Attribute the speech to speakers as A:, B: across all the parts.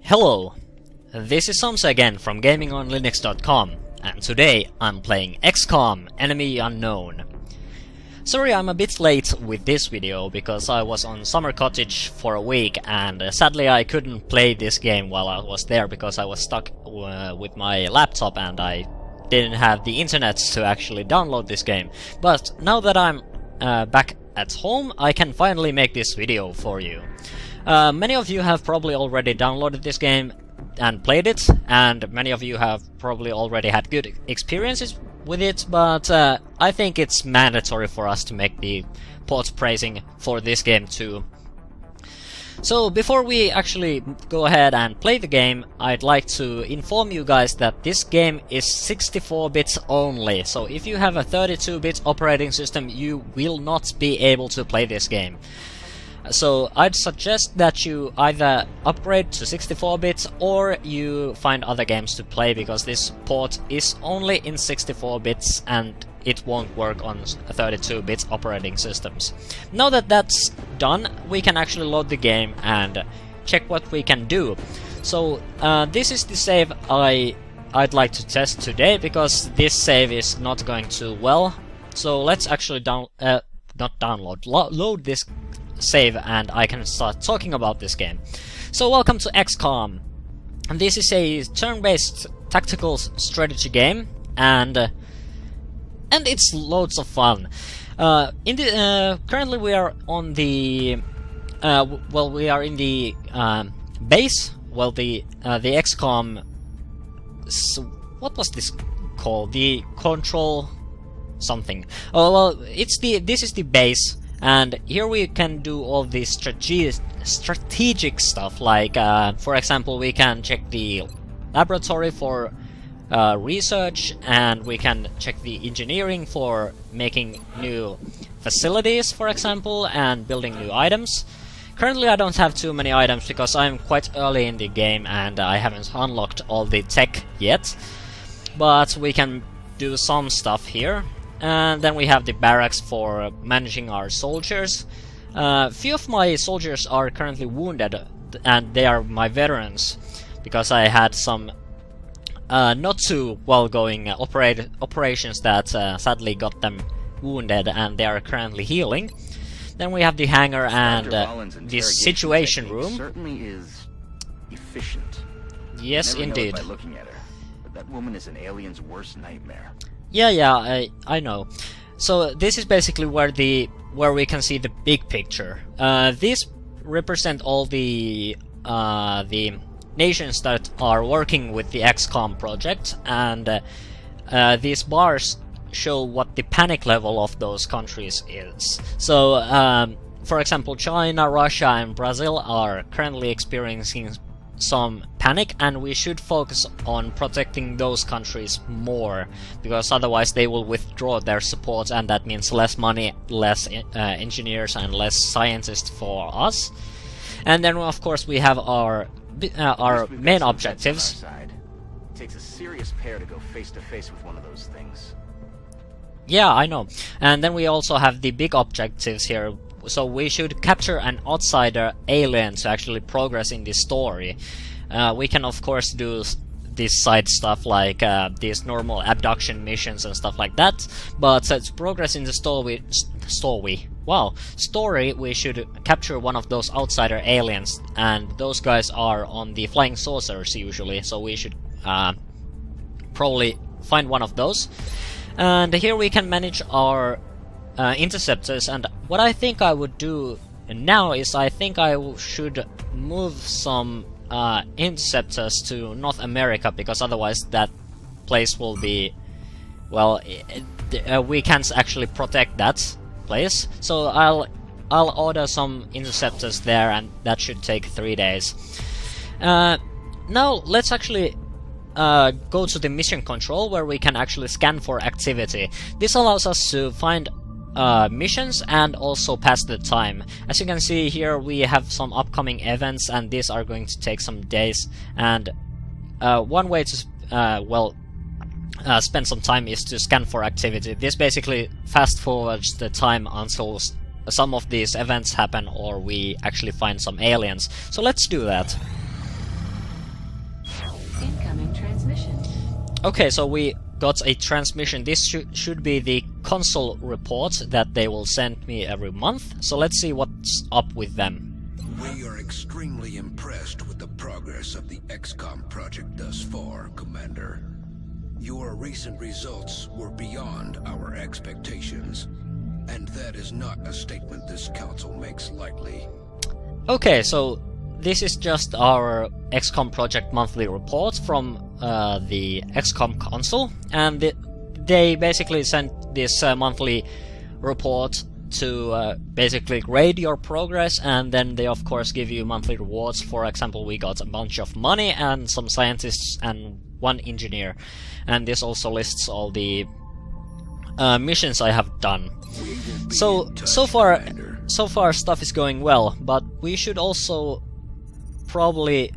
A: Hello, this is Samsa again from GamingonLinux.com, and today I'm playing XCOM Enemy Unknown. Sorry I'm a bit late with this video because I was on summer cottage for a week and sadly I couldn't play this game while I was there because I was stuck with my laptop and I didn't have the internet to actually download this game. But now that I'm back at home, I can finally make this video for you. Many of you have probably already downloaded this game and played it, and many of you have probably already had good experiences with it, but I think it's mandatory for us to make the port praising for this game too. So before we actually go ahead and play the game, I'd like to inform you guys that this game is 64 bits only, so if you have a 32-bit operating system you will not be able to play this game. So I'd suggest that you either upgrade to 64 bits or you find other games to play, because this port is only in 64 bits and it won't work on 32-bit operating systems. Now that that's done, we can actually load the game and check what we can do. So this is the save I'd like to test today, because this save is not going too well. So let's actually load this save and I can start talking about this game. So welcome to XCOM. And this is a turn-based tactical strategy game, and it's loads of fun. Currently we are on the we are in the base. Well, the XCOM. What was this called? The control something. Oh well, this is the base. And here we can do all the strategic stuff, like, for example, we can check the laboratory for research, and we can check the engineering for making new facilities, for example, and building new items. Currently I don't have too many items because I'm quite early in the game and I haven't unlocked all the tech yet, but we can do some stuff here. And then we have the barracks for managing our soldiers. Few of my soldiers are currently wounded, and they are my veterans, because I had some not too well going operations that sadly got them wounded, and they are currently healing. Then we have the hangar and the situation room.
B: Certainly is efficient.
A: Yes, indeed.
B: By looking at her, but that woman is an alien's worst nightmare.
A: Yeah, I know. So this is basically where we can see the big picture. These represent all the nations that are working with the XCOM project, and these bars show what the panic level of those countries is. So, for example, China, Russia, and Brazil are currently experiencing some panic, and we should focus on protecting those countries more, because otherwise they will withdraw their support, and that means less money, less engineers, and less scientists for us. And then of course we have our main objectives.
B: It takes a serious pair to go face to face with one of those things.
A: Yeah, I know. And then we also have the big objectives here. So we should capture an outsider alien to actually progress in the story. We can of course do this side stuff like these normal abduction missions and stuff like that, but to progress in the story we should capture one of those outsider aliens, and those guys are on the flying saucers usually, so we should probably find one of those. And here we can manage our interceptors, and what I think I would do now is I think I should move some interceptors to North America, because otherwise that place will be, well, we can't actually protect that place. So I'll order some interceptors there, and that should take 3 days. Now let's actually go to the mission control, where we can actually scan for activity. This allows us to find missions and also pass the time. As you can see here, we have some upcoming events, and these are going to take some days, and one way to spend some time is to scan for activity. This basically fast forwards the time until some of these events happen or we actually find some aliens. So let's do that.
C: transmission.
A: Okay, so we got a transmission. This should be the console report that they will send me every month. So let's see what's up with them.
D: We are extremely impressed with the progress of the XCOM project thus far, Commander. Your recent results were beyond our expectations, and that is not a statement this council makes lightly.
A: Okay, so this is just our XCOM project monthly report from the XCOM console, and they basically sent this monthly report to basically grade your progress, and then they of course give you monthly rewards. For example, we got a bunch of money and some scientists and one engineer, and this also lists all the missions I have done. So far stuff is going well, but we should also probably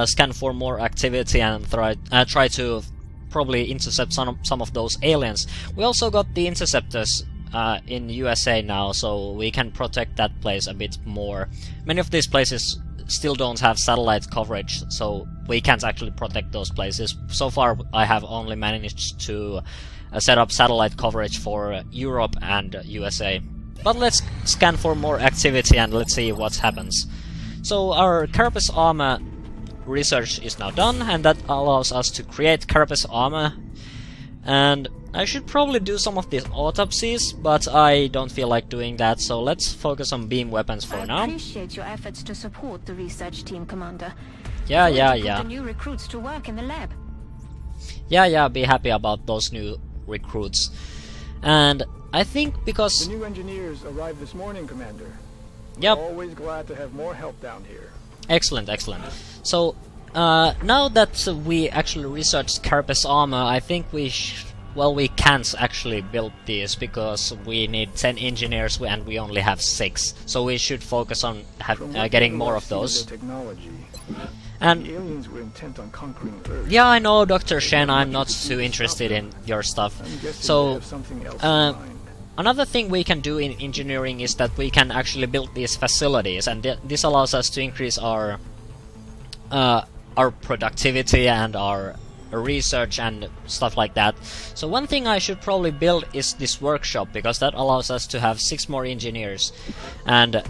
A: scan for more activity and try to probably intercept some of those aliens. We also got the interceptors in USA now, so we can protect that place a bit more. Many of these places still don't have satellite coverage, so we can't actually protect those places. So far I have only managed to set up satellite coverage for Europe and USA. But let's scan for more activity and let's see what happens. So our carapace armor research is now done, and that allows us to create carapace armor. And I should probably do some of these autopsies, but I don't feel like doing that, so let's focus on beam weapons for now.
C: I appreciate your efforts to support the research team, Commander.
A: Yeah.
C: Put the new recruits to work in the lab.
A: Yeah, be happy about those new recruits. And I think because...
E: The new engineers arrived this morning, Commander.
A: Yep.
E: Always glad to have more help down here.
A: Excellent. So, now that we actually researched carapace armor, I think we can't actually build these because we need 10 engineers and we only have 6. So we should focus on getting more of those.
E: Technology.
A: And
E: the aliens were intent on conquering Earth.
A: yeah, I know, Dr. Shen, I'm not too interested in your stuff. So, another thing we can do in engineering is that we can actually build these facilities, and this allows us to increase our productivity and our research and stuff like that. So one thing I should probably build is this workshop, because that allows us to have 6 more engineers, and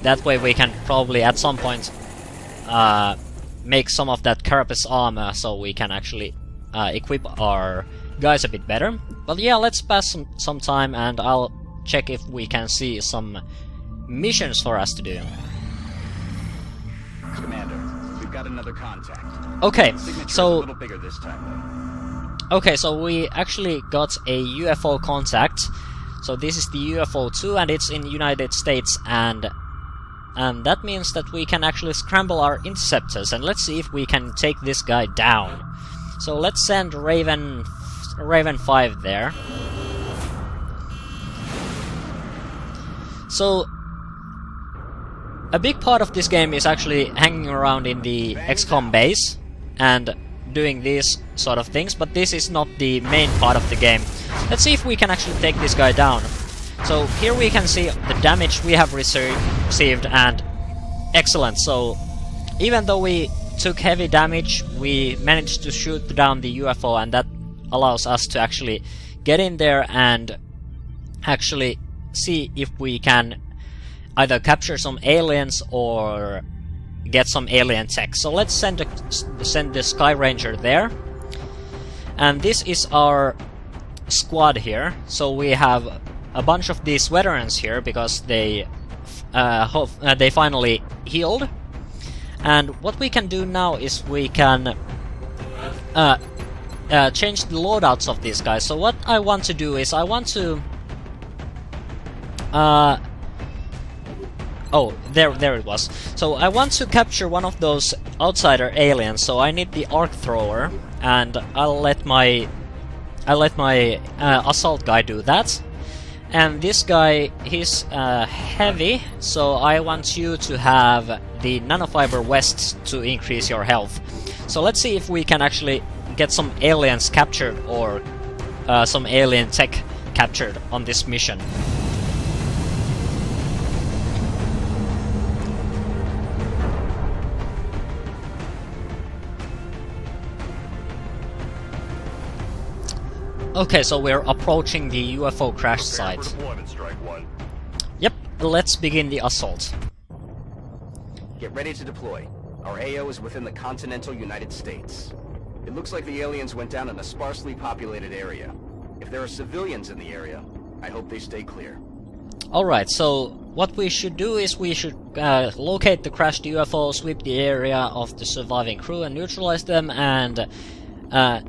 A: that way we can probably at some point make some of that carapace armor so we can actually equip our guys a bit better. But yeah, let's pass some time and I'll check if we can see some missions for us to do.
B: Commander, we've got another contact.
A: Okay,
B: Signature's
A: so
B: a little bigger this time, though.
A: okay, so we actually got a UFO contact. So this is the UFO 2 and it's in the United States, and that means that we can actually scramble our interceptors, and let's see if we can take this guy down. So let's send Raven 5 there. So a big part of this game is actually hanging around in the XCOM base and doing these sort of things, but this is not the main part of the game. Let's see if we can actually take this guy down. So here we can see the damage we have received, and excellent. So even though we took heavy damage, we managed to shoot down the UFO, and that allows us to actually get in there and actually see if we can either capture some aliens or get some alien tech. So let's send the Sky Ranger there, and this is our squad here. So we have a bunch of these veterans here because they finally healed. And what we can do now is we can change the loadouts of these guys. So what I want to do is I want to oh, there it was. So I want to capture one of those outsider aliens. So I need the arc thrower, and I'll let my assault guy do that. And this guy, he's heavy, so I want you to have the nanofiber vests to increase your health. So let's see if we can actually get some aliens captured or some alien tech captured on this mission. Okay, so we're approaching the UFO crash site. Yep, let's begin the assault.
B: Get ready to deploy. Our AO is within the continental United States. It looks like the aliens went down in a sparsely populated area. If there are civilians in the area, I hope they stay clear.
A: Alright, so what we should do is we should locate the crashed UFO, sweep the area of the surviving crew and neutralize them, and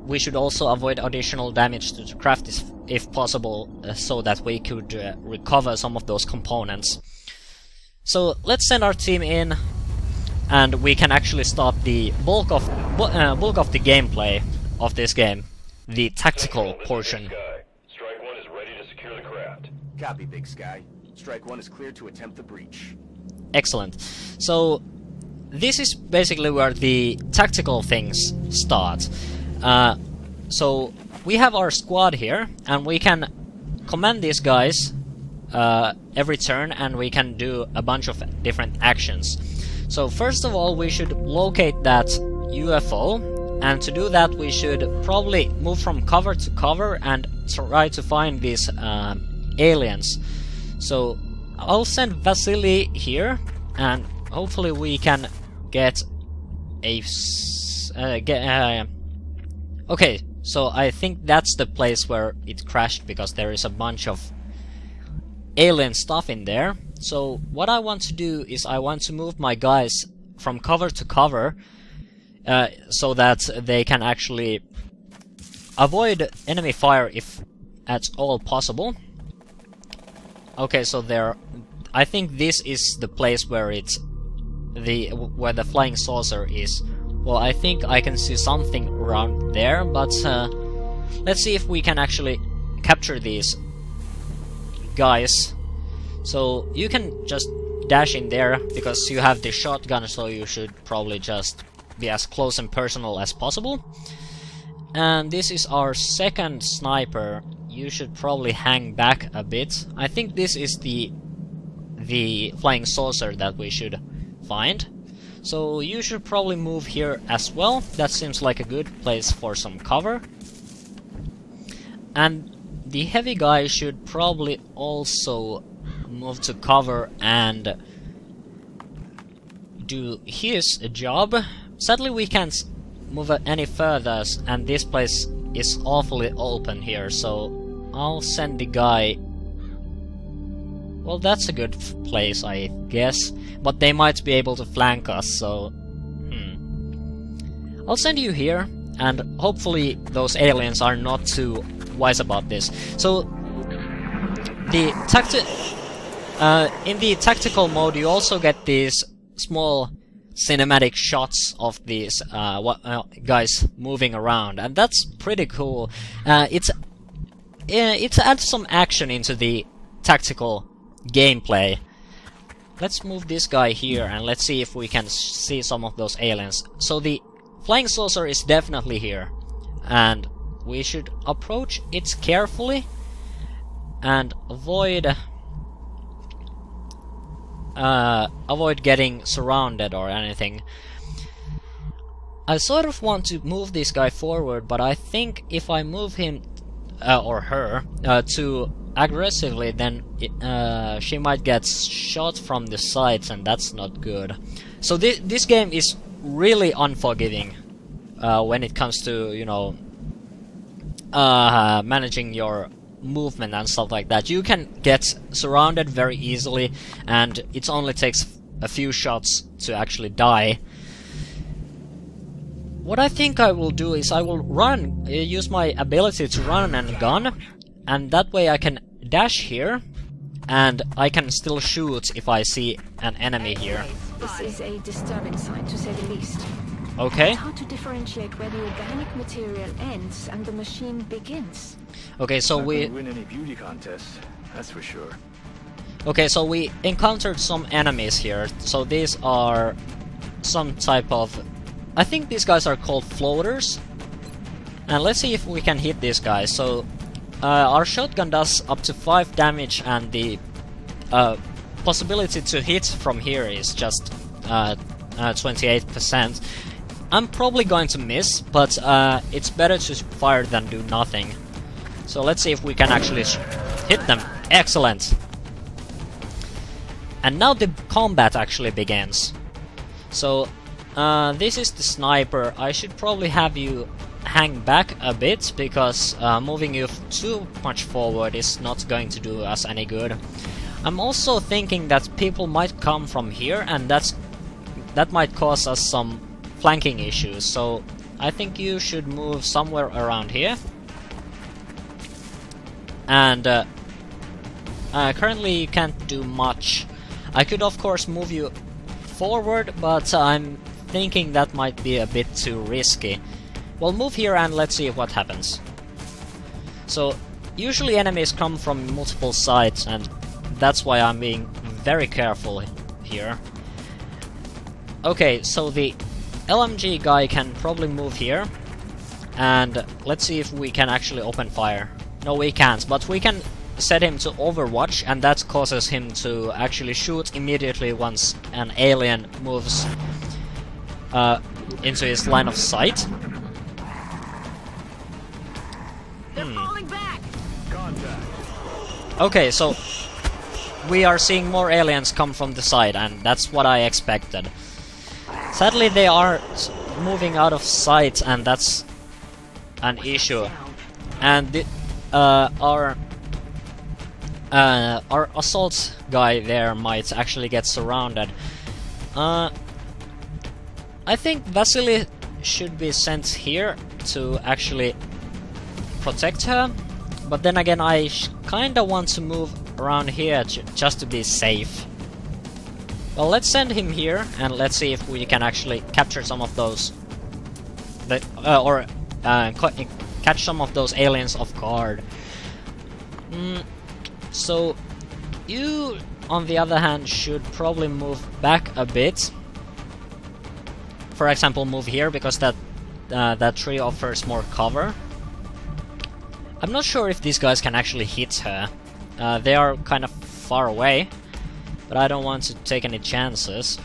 A: we should also avoid additional damage to the craft if possible, so that we could recover some of those components. So let's send our team in, and we can actually start the bulk of the gameplay of this game, the tactical portion.
F: Strike 1 is ready to secure the craft.
B: Copy, Big Sky. Strike 1 is cleared to attempt the breach.
A: Excellent. So this is basically where the tactical things start. So we have our squad here, and we can command these guys every turn, and we can do a bunch of different actions. So first of all, we should locate that UFO, and to do that we should probably move from cover to cover and try to find these aliens. So I'll send Vasily here, and hopefully we can get a okay, so I think that's the place where it crashed, because there is a bunch of alien stuff in there. So what I want to do is I want to move my guys from cover to cover, so that they can actually avoid enemy fire if at all possible. Okay, so I think this is the place where where the flying saucer is. Well, I think I can see something around there, but let's see if we can actually capture these guys. So you can just dash in there, because you have the shotgun, so you should probably just be as close and personal as possible. And this is our second sniper. You should probably hang back a bit. I think this is the flying saucer that we should find. So you should probably move here as well. That seems like a good place for some cover. And the heavy guy should probably also move to cover and do his job. Sadly we can't move any further, and this place is awfully open here, so I'll send the guy... Well, that's a good place, I guess, but they might be able to flank us, so... I'll send you here, and hopefully those aliens are not too wise about this. So, in the tactical mode you also get these small cinematic shots of these guys moving around, and that's pretty cool. It adds some action into the tactical gameplay. Let's move this guy here, and let's see if we can see some of those aliens. So the flying saucer is definitely here, and we should approach it carefully and avoid getting surrounded or anything. I sort of want to move this guy forward, but I think if I move him or her too aggressively, then she might get shot from the sides, and that's not good. So this game is really unforgiving when it comes to, you know, managing your movement and stuff like that. You can get surrounded very easily, and it only takes a few shots to actually die. What I think I will do is I will use my ability to run and gun, and that way I can dash here, and I can still shoot if I see an enemy here.
C: This is a disturbing sight, to say the least.
A: Okay.
C: It's hard to differentiate where the organic material ends and the machine begins.
A: Okay, so
E: Not
A: we...
E: gonna win any beauty contests, that's for sure.
A: Okay, so we encountered some enemies here. So these are some type of... I think these guys are called floaters. And let's see if we can hit these guys. So our shotgun does up to 5 damage, and the possibility to hit from here is just 28%. I'm probably going to miss, but it's better to fire than do nothing. So let's see if we can actually hit them. Excellent! And now the combat actually begins. So, this is the sniper. I should probably have you hang back a bit, because moving you too much forward is not going to do us any good. I'm also thinking that people might come from here, and that might cause us some flanking issues, so I think you should move somewhere around here. And currently you can't do much. I could of course move you forward, but I'm thinking that might be a bit too risky. Well, move here and let's see what happens. So, usually enemies come from multiple sides, and that's why I'm being very careful here. Okay, so the LMG guy can probably move here, and let's see if we can actually open fire. No, we can't, but we can set him to Overwatch, and that causes him to actually shoot immediately once an alien moves into his line of sight. Okay, so we are seeing more aliens come from the side, and that's what I expected. Sadly, they are moving out of sight, and that's an issue. And the, our assault guy there might actually get surrounded. I think Vasily should be sent here to actually protect her, but then again I kinda want to move around here just to be safe. Well, let's send him here, and let's see if we can actually capture some of those, catch some of those aliens off guard. So, you, on the other hand, should probably move back a bit. For example, move here, because that tree offers more cover. I'm not sure if these guys can actually hit her. They are kind of far away, but I don't want to take any chances.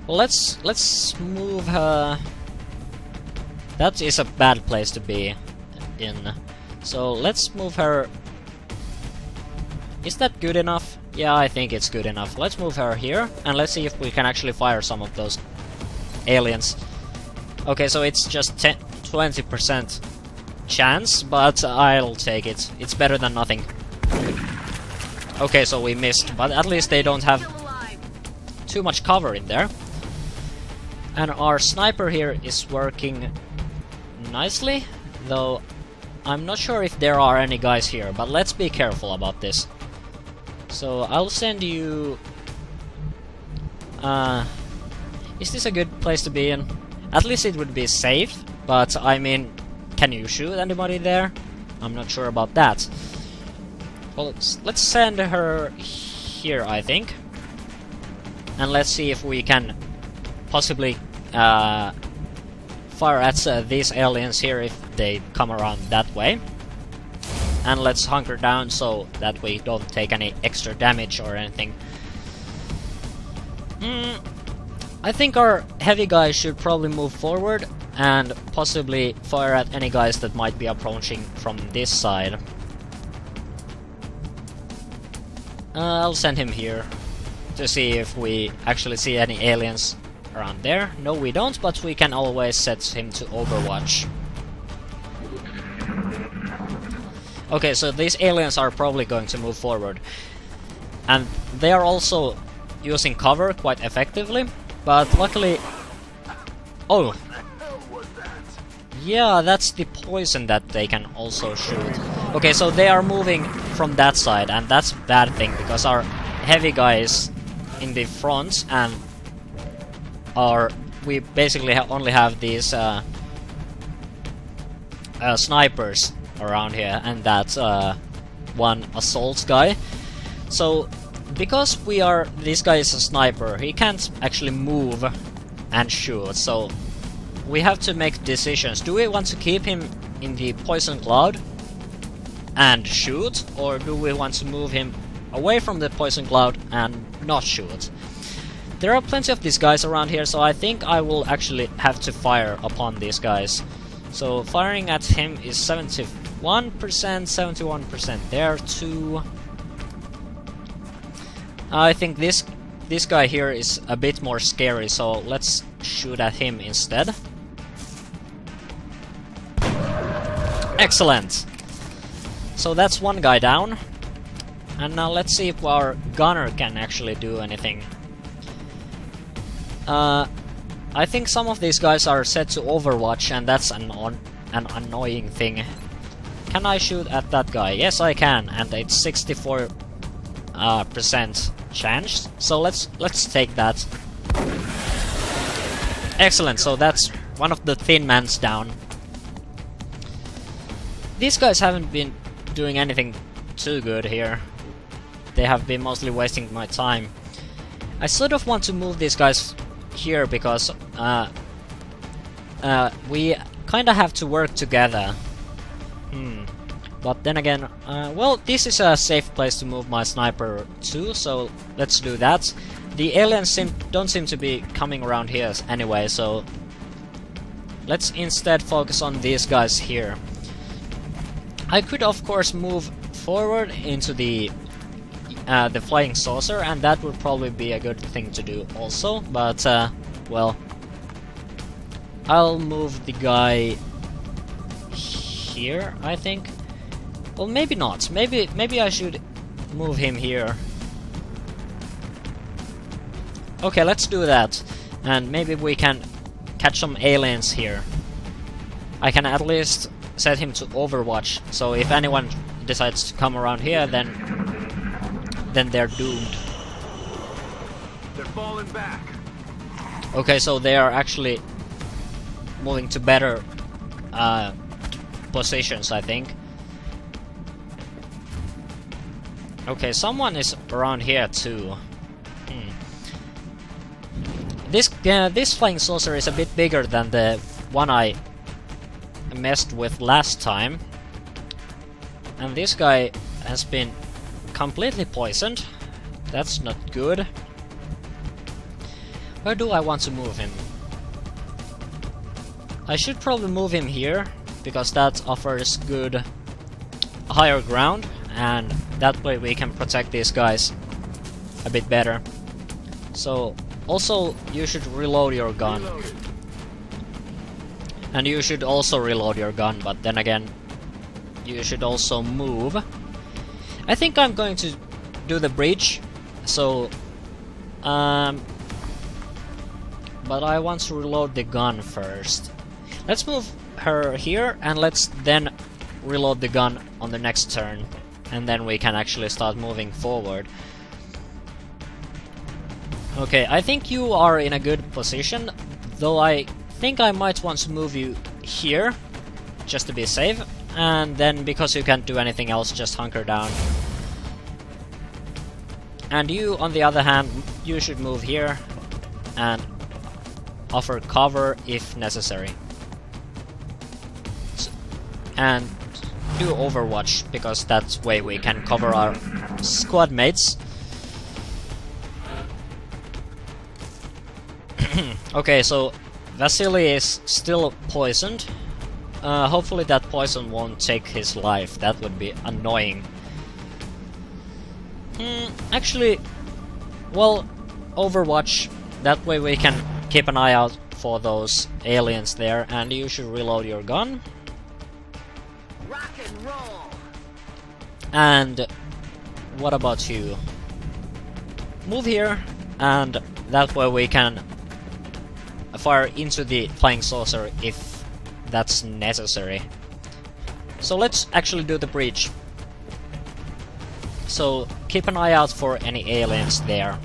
A: Well, let's move her. That is a bad place to be in. So let's move her. Is that good enough? Yeah, I think it's good enough. Let's move her here, and let's see if we can actually fire some of those aliens. Okay, so it's just 20% chance, but I'll take it. It's better than nothing. Okay, so we missed, but at least they don't have too much cover in there. And our sniper here is working nicely, though I'm not sure if there are any guys here, but let's be careful about this. So I'll send you... is this a good place to be in? At least it would be safe, but I mean, can you shoot anybody there? I'm not sure about that. Well, let's send her here, I think. And let's see if we can possibly fire at these aliens here if they come around that way. And let's hunker down so that we don't take any extra damage or anything. I think our heavy guys should probably move forward and possibly fire at any guys that might be approaching from this side. I'll send him here to see if we actually see any aliens around there. No, we don't, but we can always set him to Overwatch. Okay, so these aliens are probably going to move forward. And they are also using cover quite effectively, but luckily... Oh! Yeah, that's the poison that they can also shoot. Okay, so they are moving from that side, and that's a bad thing, because our heavy guy is in the front, and we basically only have these snipers around here, and that's one assault guy. So, because this guy is a sniper, he can't actually move and shoot, so we have to make decisions. Do we want to keep him in the poison cloud and shoot, or do we want to move him away from the poison cloud and not shoot? There are plenty of these guys around here, so I think I will actually have to fire upon these guys. So firing at him is 71%, 71% there too. I think this guy here is a bit more scary, so let's shoot at him instead. Excellent! So that's one guy down. And now let's see if our gunner can actually do anything. I think some of these guys are set to Overwatch, and that's an annoying thing. Can I shoot at that guy? Yes, I can, and it's 64% chance. So let's take that. Excellent. So that's one of the thin mans down. These guys haven't been doing anything too good here. They have been mostly wasting my time. I sort of want to move these guys here because we kinda have to work together. But then again, well, this is a safe place to move my sniper to, so let's do that. The aliens don't seem to be coming around here anyway, so let's instead focus on these guys here. I could of course move forward into the flying saucer, and that would probably be a good thing to do also, but well, I'll move the guy here, I think. Well, maybe not. Maybe I should move him here. Okay, let's do that, and maybe we can catch some aliens here. I can at least set him to Overwatch, so if anyone decides to come around here, then they're doomed.
E: They're falling back.
A: Okay, so they are actually moving to better positions, I think. Okay, someone is around here too. This flying saucer is a bit bigger than the one I messed with last time. And this guy has been completely poisoned. That's not good. Where do I want to move him? I should probably move him here, because that offers good higher ground, and that way we can protect these guys a bit better. So, also, you should reload your gun. And you should also reload your gun, but then again, you should also move. I think I'm going to do the breach, so but I want to reload the gun first. Let's move her here, and let's then reload the gun on the next turn, and then we can actually start moving forward. Okay, I think you are in a good position, though I think I might want to move you here, just to be safe, and then because you can't do anything else, just hunker down. And you, on the other hand, you should move here and offer cover if necessary. And do Overwatch, because that way we can cover our squad mates. Okay, so Vasily is still poisoned. Hopefully that poison won't take his life. That would be annoying. Actually, well, Overwatch. That way we can keep an eye out for those aliens there, and you should reload your gun.
C: Rock and roll.
A: And what about you? Move here, and that way we can fire into the flying saucer if that's necessary. So let's actually do the breach. So keep an eye out for any aliens there.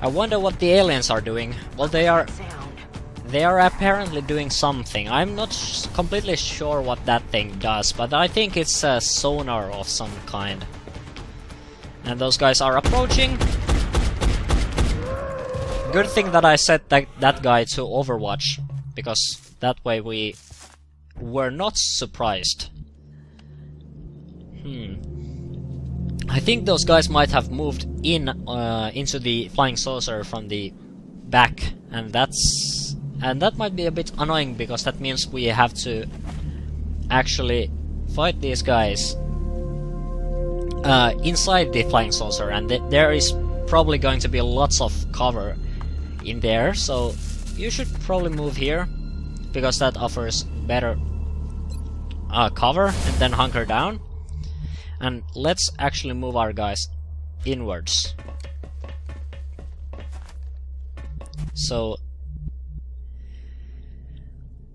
A: I wonder what the aliens are doing. Well, they are apparently doing something. I'm not completely sure what that thing does, but I think it's a sonar of some kind. And those guys are approaching. Good thing that I set that guy to Overwatch, because that way we were not surprised. I think those guys might have moved in into the flying saucer from the back, and that might be a bit annoying because that means we have to actually fight these guys inside the flying saucer, and there is probably going to be lots of cover in there, so you should probably move here because that offers better cover, and then hunker down. And let's actually move our guys inwards. So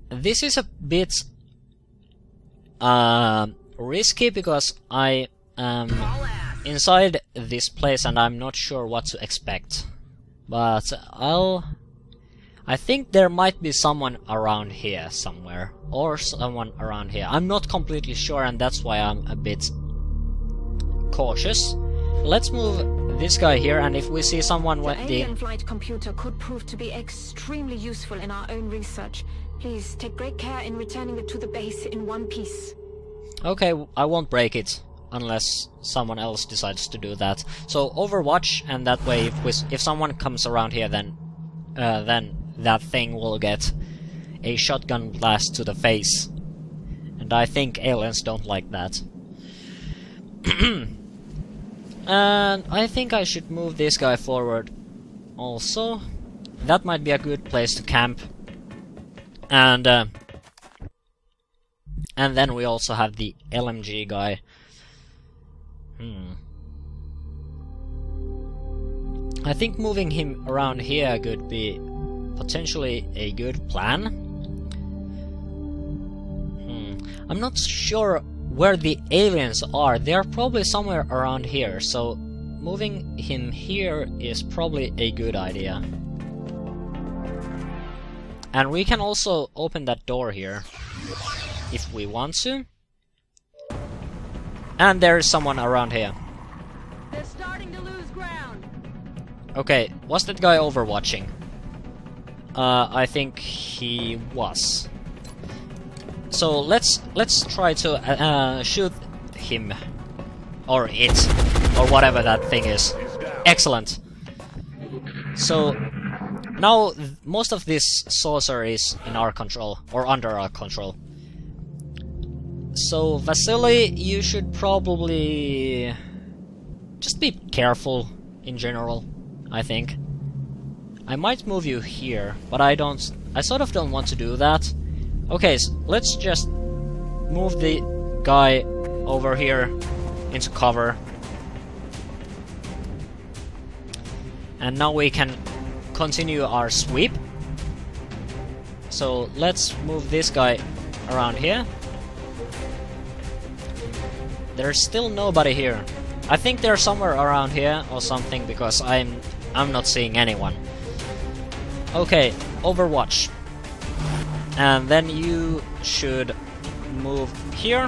A: this is a bit risky because I am inside this place and I'm not sure what to expect. But I think there might be someone around here somewhere, or someone around here. I'm not completely sure, and that's why I'm a bit cautious. Let's move this guy here, and if we see someone with
C: the alien flight computer could prove to be extremely useful in our own research. Please take great care in returning it to the base in one piece.
A: Okay, I won't break it unless someone else decides to do that. So Overwatch, and that way if someone comes around here, then that thing will get a shotgun blast to the face. And I think aliens don't like that. And I think I should move this guy forward also. That might be a good place to camp. And then we also have the LMG guy. I think moving him around here could be potentially a good plan. I'm not sure where the aliens are. They're probably somewhere around here, so moving him here is probably a good idea. And we can also open that door here if we want to. And there is someone around here.
G: They're starting to lose ground.
A: Okay, was that guy overwatching? I think he was. So let's try to shoot him, or it, or whatever that thing is. Excellent. So now most of this saucer is in our control, or under our control. So Vasily, you should probably just be careful in general, I think. I might move you here, but I sort of don't want to do that. Okay, so let's just move the guy over here into cover. And now we can continue our sweep. So let's move this guy around here. There's still nobody here. I think they're somewhere around here or something, because I'm not seeing anyone. Okay, Overwatch. And then you should move here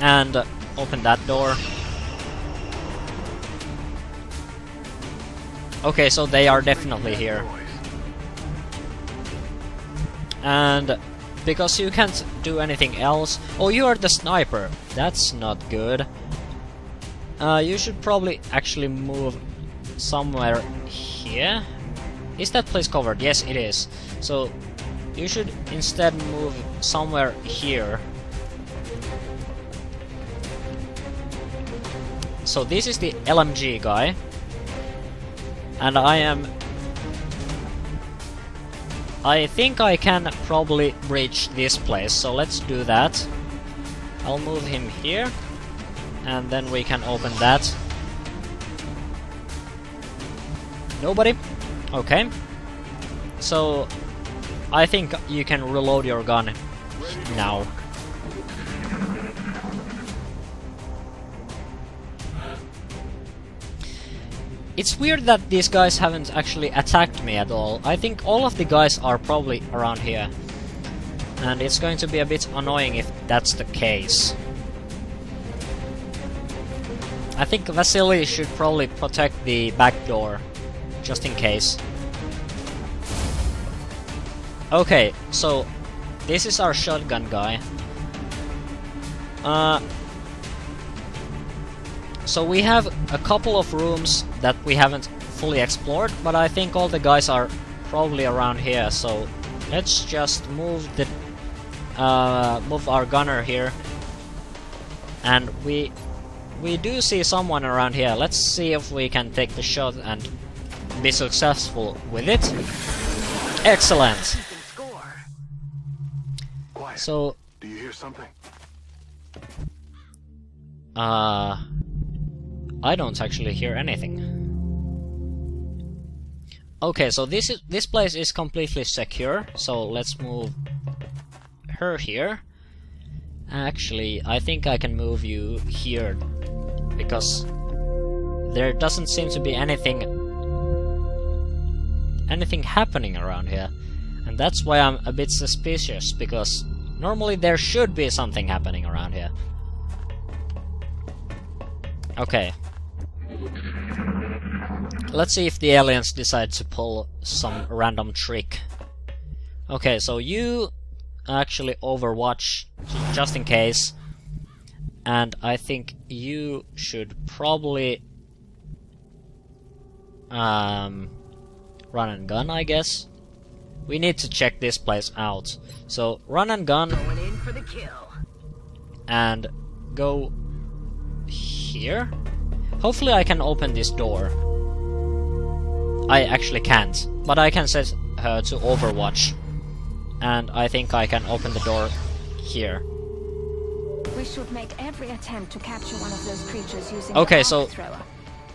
A: and open that door. Okay, so they are definitely here. And because you can't do anything else... Oh, you are the sniper. That's not good. You should probably actually move somewhere here. Is that place covered? Yes, it is. So you should instead move somewhere here. So this is the LMG guy. And I think I can probably breach this place, so let's do that. I'll move him here, and then we can open that. Nobody? Okay. So I think you can reload your gun now. It's weird that these guys haven't actually attacked me at all. I think all of the guys are probably around here. And it's going to be a bit annoying if that's the case. I think Vasily should probably protect the back door, just in case. Okay, so this is our shotgun guy. So we have a couple of rooms that we haven't fully explored, but I think all the guys are probably around here, so let's just move the move our gunner here. And we do see someone around here. Let's see if we can take the shot and be successful with it. Excellent.
E: Quiet.
A: So
E: Do you hear something?
A: I don't actually hear anything. Okay, so this place is completely secure, so let's move her here. Actually, I think I can move you here, because there doesn't seem to be anything happening around here. And that's why I'm a bit suspicious, because normally there should be something happening around here. Okay. Let's see if the aliens decide to pull some random trick. Okay, so you actually overwatch, just in case. And I think you should probably run and gun, I guess. We need to check this place out. So run and gun.
G: Going in for the kill.
A: And go here. Hopefully I can open this door. I actually can't, but I can set her to overwatch. And I think I can open the door here.
C: We should make every attempt to capture one of those creatures using
A: Okay,
C: the
A: so
C: arc thrower.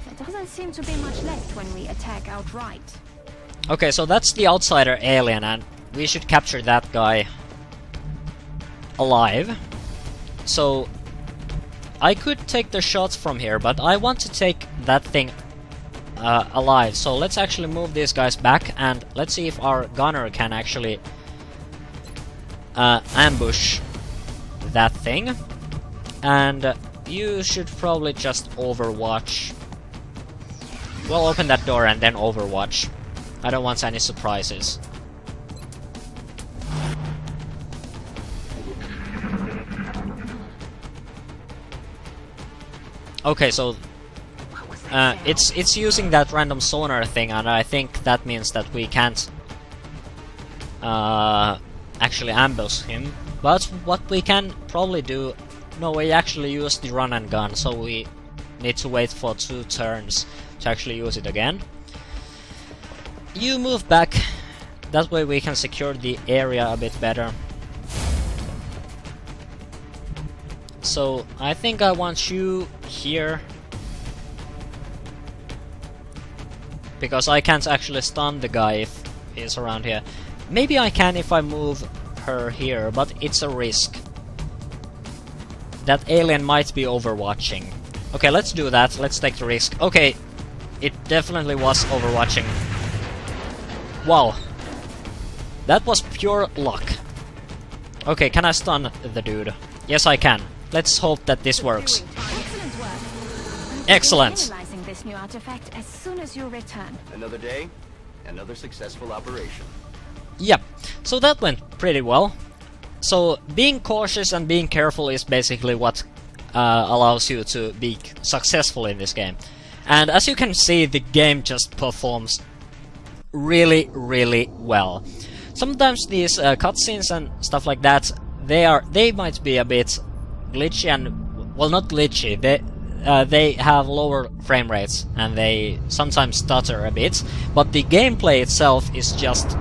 C: There doesn't seem to be much left when we attack outright.
A: okay, so that's the outsider alien, and we should capture that guy alive. So I could take the shots from here, but I want to take that thing alive. So let's actually move these guys back, and let's see if our gunner can actually ambush that thing. And you should probably just overwatch. Well, open that door and then overwatch. I don't want any surprises. Okay, so it's using that random sonar thing, and I think that means that we can't actually ambush him. But what we can probably do... No, we actually use the run and gun, so we need to wait for 2 turns to actually use it again. You move back, that way we can secure the area a bit better. So I think I want you here, because I can't actually stun the guy if he's around here. Maybe I can if I move her here, but it's a risk. That alien might be overwatching. Okay, let's do that. Let's take the risk. Okay, it definitely was overwatching. Wow. That was pure luck. Okay, can I stun the dude? Yes, I can. Let's hope that this works.
C: Excellent work.
A: Excellent.
C: Analyzing this new artifact as soon as you return.
B: Another day, another successful operation.
A: Yep, so that went pretty well. So being cautious and being careful is basically what allows you to be successful in this game. And as you can see, the game just performs really, really well. Sometimes these cutscenes and stuff like that, they might be a bit glitchy, and well, not glitchy. They have lower frame rates and they sometimes stutter a bit. But the gameplay itself is just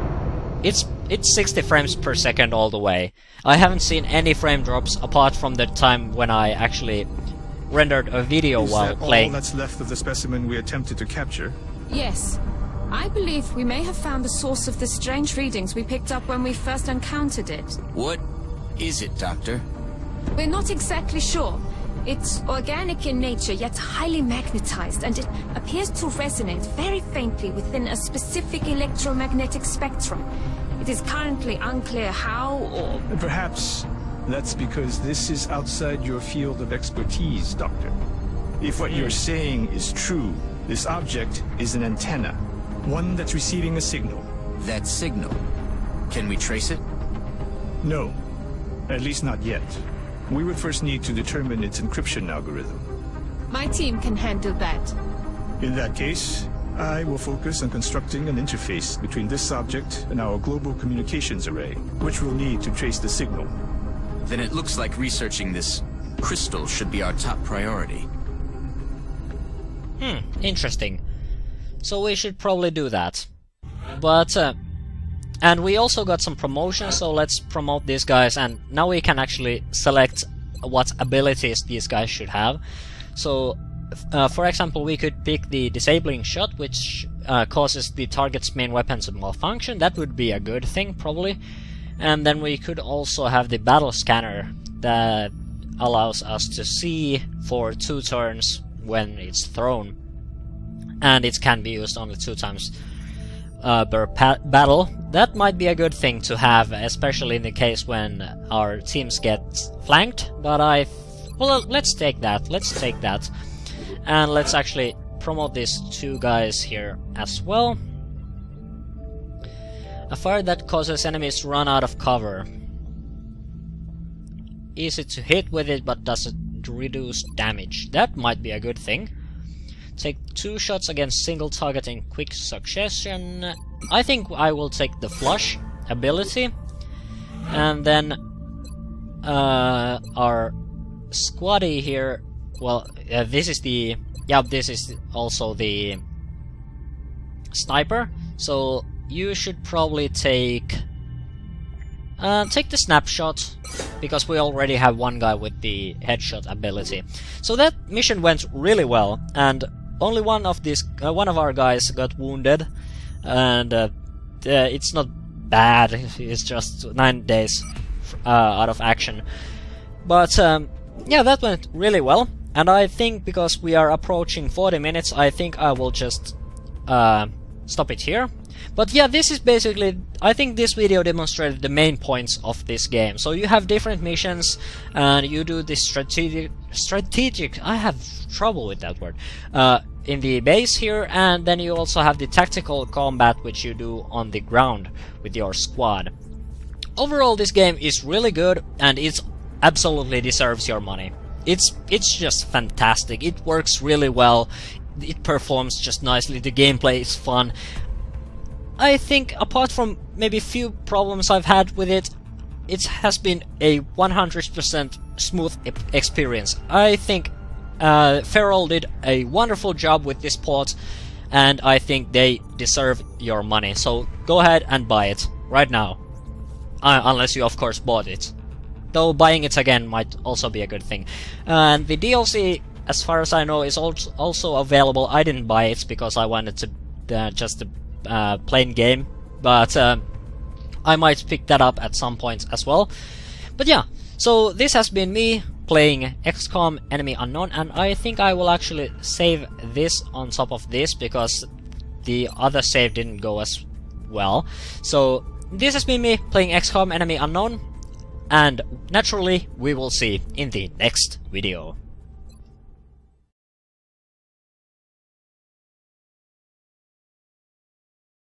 A: it's 60 frames per second all the way. I haven't seen any frame drops apart from the time when I actually rendered a video while playing.
H: Is that all that's left of the specimen we attempted to capture?
I: Yes. I believe we may have found the source of the strange readings we picked up when we first encountered it.
J: What is it, Doctor?
I: We're not exactly sure. It's organic in nature, yet highly magnetized, and it appears to resonate very faintly within a specific electromagnetic spectrum. It is currently unclear how or...
H: Perhaps that's because this is outside your field of expertise, Doctor. If what you're saying is true, this object is an antenna, one that's receiving a signal.
J: That signal. Can we trace it?
H: No, at least not yet. We would first need to determine its encryption algorithm.
I: My team can handle that.
H: In that case, I will focus on constructing an interface between this object and our global communications array, which we'll need to trace the signal.
J: Then it looks like researching this crystal should be our top priority.
A: Interesting. So we should probably do that. But, and we also got some promotions, so let's promote these guys, and now we can actually select what abilities these guys should have. So, for example, we could pick the disabling shot, which causes the target's main weapon to malfunction. That would be a good thing, probably. And then we could also have the battle scanner that allows us to see for 2 turns when it's thrown. And it can be used only 2 times per battle. That might be a good thing to have, especially in the case when our teams get flanked. But well, let's take that. Let's take that. And let's actually promote these 2 guys here as well. A fire that causes enemies to run out of cover. Easy to hit with it, but doesn't reduce damage. That might be a good thing. Take 2 shots against single target in quick succession. I think I will take the flush ability. And then our squaddy here. Well, this is the... Yeah, this is also the sniper. So you should probably take the snapshot, because we already have 1 guy with the headshot ability. So that mission went really well, and only one of our guys got wounded, and it's not bad. It's just 9 days out of action. But yeah, that went really well. And I think because we are approaching 40 minutes, I think I will just stop it here. But yeah, this is basically... I think this video demonstrated the main points of this game. So you have different missions, and you do this strategic... I have trouble with that word. In the base here, and then you also have the tactical combat, which you do on the ground with your squad. Overall, this game is really good, and it absolutely deserves your money. It's just fantastic. It works really well. It performs just nicely. The gameplay is fun. I think, apart from maybe a few problems I've had with it, it has been a 100% smooth experience. I think Feral did a wonderful job with this port, and I think they deserve your money. So go ahead and buy it right now, unless you of course bought it. Though buying it again might also be a good thing. And the DLC, as far as I know, is also available. I didn't buy it because I wanted to just a plain game, but I might pick that up at some point as well. But yeah, so this has been me playing XCOM Enemy Unknown, and I think I will actually save this on top of this because the other save didn't go as well. So this has been me playing XCOM Enemy Unknown, and naturally we will see in the next video.